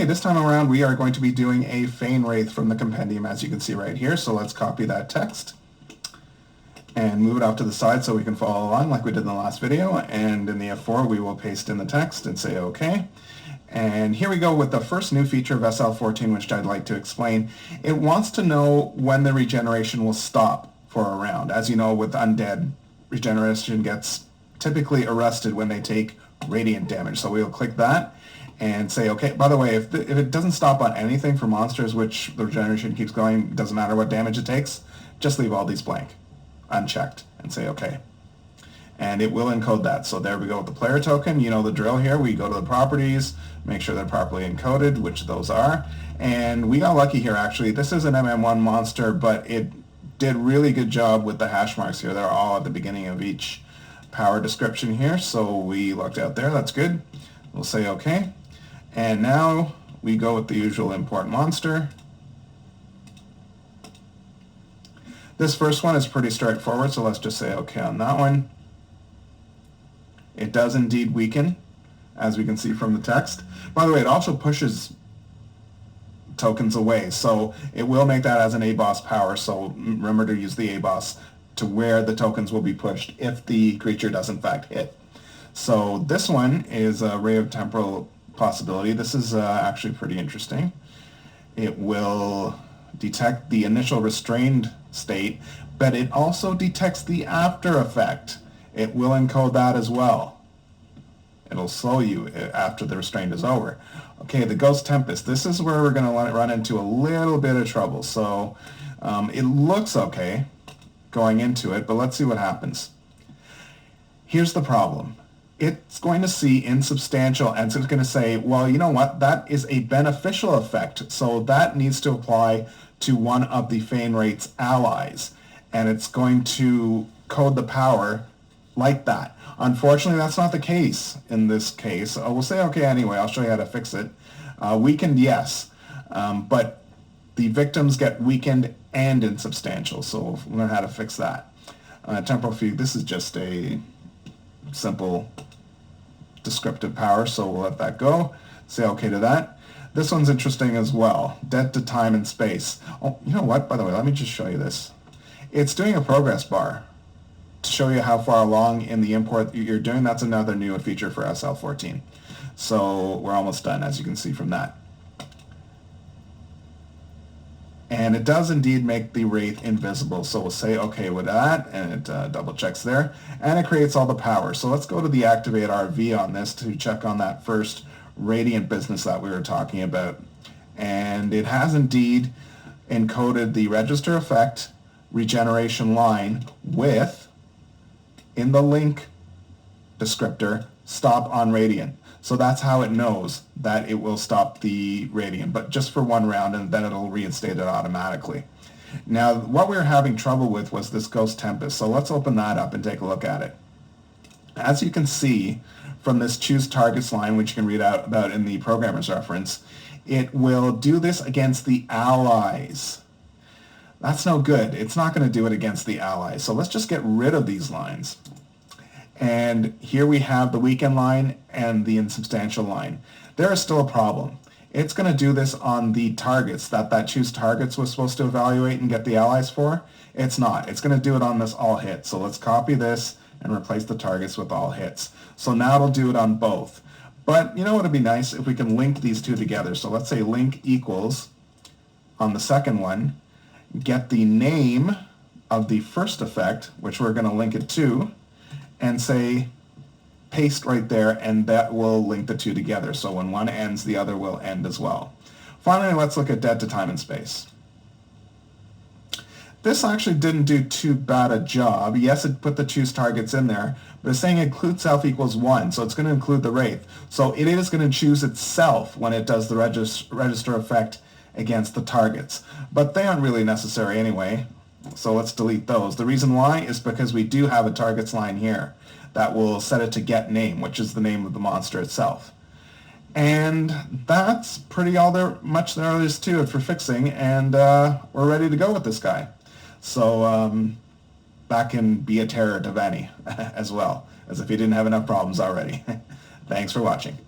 Okay, this time around we are going to be doing a Phane Wraith from the compendium, as you can see right here. So let's copy that text and move it off to the side so we can follow along like we did in the last video. And in the F4 we will paste in the text and say OK. And here we go with the first new feature of SL14, which I'd like to explain. It wants to know when the regeneration will stop for a round. As you know, with undead, regeneration gets typically arrested when they take radiant damage. So we'll click that and say, okay, by the way, if it doesn't stop on anything for monsters, which the regeneration keeps going, doesn't matter what damage it takes, just leave all these blank, unchecked, and say okay. And it will encode that. So there we go with the player token. You know the drill here. We go to the properties, make sure they're properly encoded, which those are. And we got lucky here, actually. This is an MM1 monster, but it did really good job with the hash marks here. They're all at the beginning of each power description here. So we lucked out there. That's good. We'll say okay. And now we go with the usual import monster. This first one is pretty straightforward, so let's just say okay on that one. It does indeed weaken, as we can see from the text. By the way, it also pushes tokens away, so it will make that as an ABOS power, so remember to use the ABOS to where the tokens will be pushed if the creature does in fact hit. So this one is a Ray of Temporal possibility. This is actually pretty interesting. It will detect the initial restrained state, but it also detects the after effect. It will encode that as well. It'll slow you after the restraint is over. Okay, the Ghost Tempest. This is where we're going to run into a little bit of trouble. So it looks okay going into it, but let's see what happens. Here's the problem. It's going to see insubstantial, and it's going to say, well, you know what, that is a beneficial effect, so that needs to apply to one of the Phane Wraith's allies, and it's going to code the power like that. Unfortunately, that's not the case in this case. We'll say okay anyway. I'll show you how to fix it. Weakened, yes, but the victims get weakened and insubstantial, so we'll learn how to fix that. Temporal Fugue, this is just a simple descriptive power, so we'll let that go. Say okay to that. This one's interesting as well. Dead to time and space. Oh, you know what? By the way, let me just show you this. It's doing a progress bar to show you how far along in the import you're doing. That's another new feature for SL14. So we're almost done, as you can see from that. And it does indeed make the Wraith invisible. So we'll say okay with that, and it double checks there. And it creates all the power. So let's go to the Activate RV on this to check on that first Radiant business that we were talking about. And it has indeed encoded the register effect regeneration line with, in the link descriptor, stop on Radiant. So that's how it knows that it will stop the Radiant, but just for one round, and then it'll reinstate it automatically. Now, what we were having trouble with was this Ghost Tempest, so let's open that up and take a look at it. As you can see from this Choose Targets line, which you can read out about in the programmer's reference, it will do this against the allies. That's no good. It's not going to do it against the allies, so let's just get rid of these lines. And here we have the weakened line and the insubstantial line. There is still a problem. It's going to do this on the targets that Choose Targets was supposed to evaluate and get the allies for. It's not. It's going to do it on this all hits. So let's copy this and replace the targets with all hits. So now it'll do it on both. But you know what would be nice if we can link these two together. So let's say link equals, on the second one, get the name of the first effect, which we're going to link it to, and say paste right there, and that will link the two together. So when one ends, the other will end as well. Finally, let's look at Dead to Time and Space. This actually didn't do too bad a job. Yes, it put the Choose Targets in there, but it's saying include self equals 1, so it's going to include the Wraith. So it is going to choose itself when it does the register effect against the targets. But they aren't really necessary anyway. So let's delete those. The reason why is because we do have a targets line here that will set it to get name, which is the name of the monster itself. And that's pretty much there is to it for fixing, and we're ready to go with this guy. So that can be a terror to Vanny as well, as if he didn't have enough problems already. Thanks for watching.